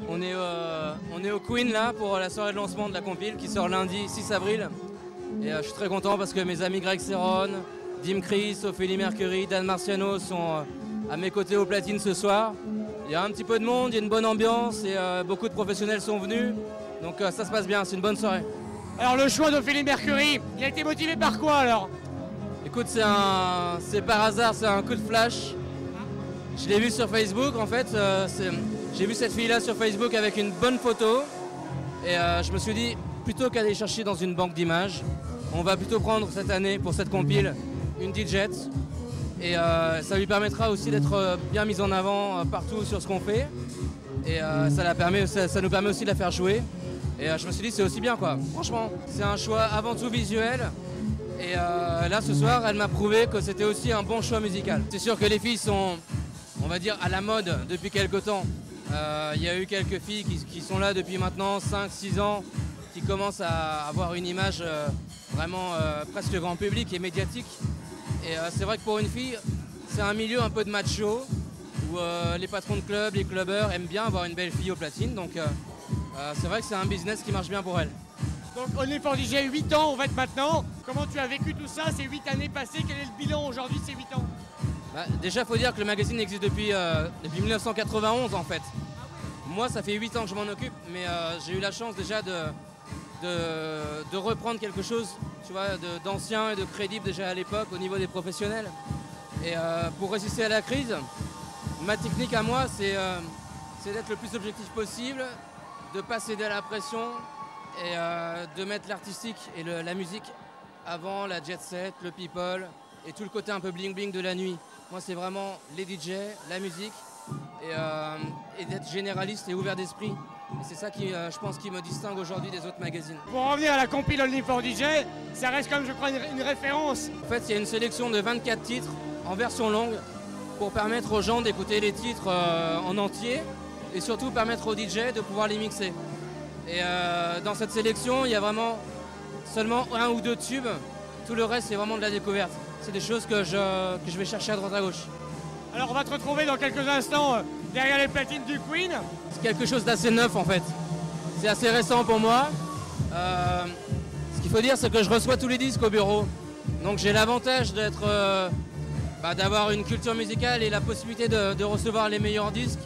On est au Queen là pour la soirée de lancement de la compile qui sort lundi 6 avril. Et je suis très content parce que mes amis Greg Serron, Dim Chris, Ophélie Mercury, Dan Marciano sont à mes côtés au platine ce soir. Il y a un petit peu de monde, il y a une bonne ambiance et beaucoup de professionnels sont venus. Donc ça se passe bien, c'est une bonne soirée. Alors le choix d'Ophélie Mercury, il a été motivé par quoi alors? Écoute, c'est par hasard, c'est un coup de flash. Je l'ai vu sur Facebook en fait. J'ai vu cette fille-là sur Facebook avec une bonne photo. Et je me suis dit, plutôt qu'aller chercher dans une banque d'images, on va plutôt prendre cette année pour cette compile une DJ. Et ça lui permettra aussi d'être bien mise en avant partout sur ce qu'on fait. Et ça nous permet aussi de la faire jouer. Et je me suis dit c'est aussi bien quoi, franchement. C'est un choix avant tout visuel. Et là ce soir elle m'a prouvé que c'était aussi un bon choix musical. C'est sûr que les filles sont, on va dire, à la mode depuis quelques temps. Il y a eu quelques filles qui sont là depuis maintenant 5-6 ans, qui commencent à avoir une image vraiment presque grand public et médiatique. Et c'est vrai que pour une fille, c'est un milieu un peu de macho, où les patrons de clubs, les clubbers aiment bien avoir une belle fille au platine. Donc c'est vrai que c'est un business qui marche bien pour elle. Donc Only for DJ, 8 ans on va être maintenant. Comment tu as vécu tout ça, ces 8 années passées? Quel est le bilan aujourd'hui de ces 8 ans? Déjà, il faut dire que le magazine existe depuis 1991 en fait. Moi, ça fait 8 ans que je m'en occupe, mais j'ai eu la chance déjà de reprendre quelque chose, tu vois, d'ancien et de crédible déjà à l'époque au niveau des professionnels. Et pour résister à la crise, ma technique à moi, c'est d'être le plus objectif possible, de pas céder à la pression et de mettre l'artistique et la musique avant la jet set, le people et tout le côté un peu bling bling de la nuit. Moi, c'est vraiment les DJ, la musique et d'être généraliste et ouvert d'esprit. Et c'est ça qui, je pense, qui me distingue aujourd'hui des autres magazines. Pour revenir à la compile Only for DJ, ça reste comme je crois une référence. En fait, il y a une sélection de 24 titres en version longue pour permettre aux gens d'écouter les titres en entier et surtout permettre aux DJ de pouvoir les mixer. Et dans cette sélection, il y a vraiment seulement 1 ou 2 tubes. Tout le reste, c'est vraiment de la découverte. C'est des choses que je vais chercher à droite à gauche. Alors on va te retrouver dans quelques instants derrière les platines du Queen. C'est quelque chose d'assez neuf en fait. C'est assez récent pour moi. Ce qu'il faut dire, c'est que je reçois tous les disques au bureau. Donc j'ai l'avantage d'avoir une culture musicale et la possibilité de recevoir les meilleurs disques.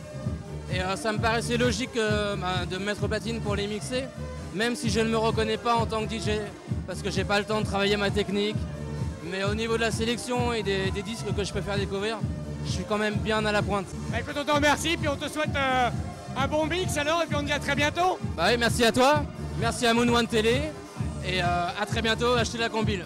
Et ça me paraissait logique de me mettre aux platines pour les mixer, même si je ne me reconnais pas en tant que DJ, parce que j'ai pas le temps de travailler ma technique. Mais au niveau de la sélection et des disques que je peux faire découvrir, je suis quand même bien à la pointe. Bah écoute, on te remercie, puis on te souhaite un bon mix alors, et puis on te dit à très bientôt. Bah oui, merci à toi, merci à Moon One Télé, et à très bientôt, achetez la compile.